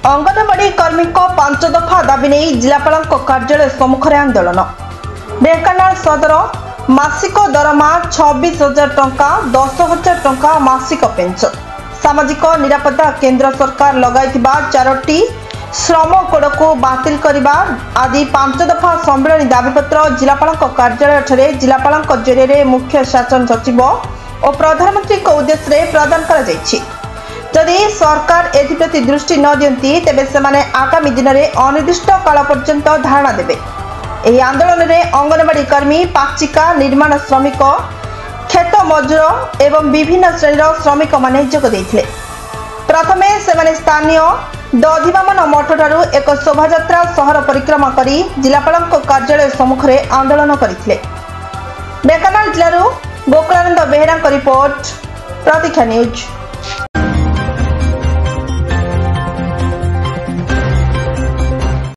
अंगनवाड़ी कर्मी 5 दफा दाबी नहीं जिलापाल कार्यालय सम्मुखें आंदोलन। ढेंकानाल सदर मासिक दरमा 26,000 टंका 10,000 टंका मासिक पेंशन सामाजिक निरापत्ता केंद्र सरकार लगाइथिबा 4टी श्रम कोड को बातिल करने आदि 5 दफा सम्मेलन दाबीपत्र जिलापाल कार्यालय ठारे जिलापाल जरिए मुख्य शासन सचिव और प्रधानमंत्री उद्देश्य प्रदान कर जदि सरकार एप्रति दृष्टि न दियंती तेबे सेमाने आगामी दिन में अनिर्दिष्ट काल पर्यंत धारणा देबे। एही आंदोलन में अंगनवाड़ी कर्मी, पाचिका, निर्माण श्रमिक, खेत मजूर एवं विभिन्न श्रेणीर श्रमिक माने जोग देथिले। प्रथमे सेमाने स्थानीय दधिवामन मठ ठारू एक शोभायात्रा शहर परिक्रमा करी जिलापाल कार्यालय सम्मुखें आंदोलन करथिले। ढेंकानाल जिल्लारू गोकुलानंद बेहेरा रिपोर्ट, प्रतीक्षा न्यूज।